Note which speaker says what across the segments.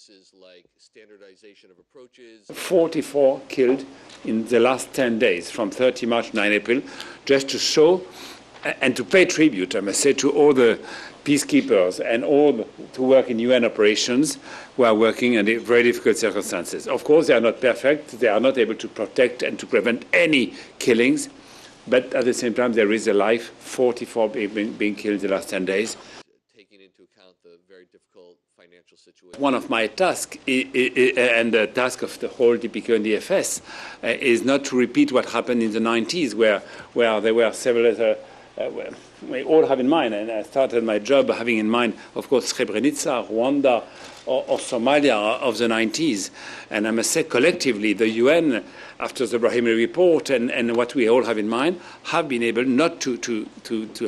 Speaker 1: practices like standardization of approaches.
Speaker 2: 44 killed in the last 10 days, from 30 March to 9 April, just to show and to pay tribute, I must say, to all the peacekeepers and all to work in UN operations who are working in very difficult circumstances. Of course, they are not perfect. They are not able to protect and to prevent any killings. But at the same time, there is a life, 44 being killed in the last 10 days.
Speaker 1: Taking into account the very difficult financial situation.
Speaker 2: One of my tasks, and the task of the whole DPQ and DFS, is not to repeat what happened in the 90s, where there were several we all have in mind, and I started my job having in mind, of course, Srebrenica, Rwanda, or Somalia of the 90s. And I must say, collectively, the UN, after the Brahimi report and what we all have in mind, have been able not to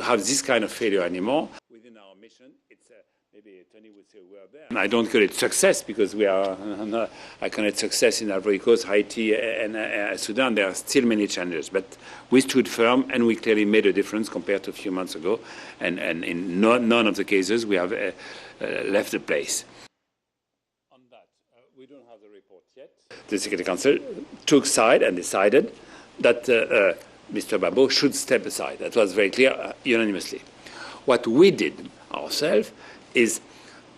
Speaker 2: have this kind of failure anymore. Within our mission, it's maybe Tony would say we're there. And I don't call it success because I call it success in Ivory Coast, Haiti, and Sudan. There are still many challenges, but we stood firm and we clearly made a difference compared to a few months ago. And in none of the cases we have left the place. On that, we don't have the report yet. The Security Council took side and decided that Mr. Babo should step aside. That was very clear unanimously. What we did ourselves is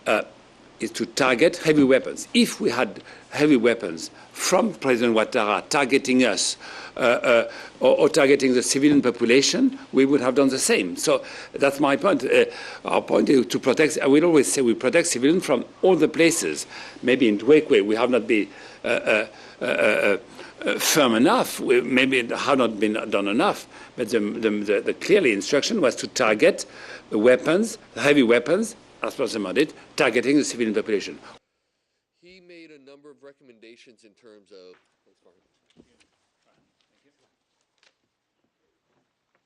Speaker 2: to target heavy weapons. If we had heavy weapons from President Ouattara targeting us or targeting the civilian population, we would have done the same. So that's my point. Our point is to protect. I will always say we protect civilians from all the places. Maybe in Dwekwe we have not been firm enough. Maybe it have not been done enough. But the clearly instruction was to target the weapons, heavy weapons, as per the mandate, targeting the civilian population.
Speaker 1: He made a number of recommendations in terms of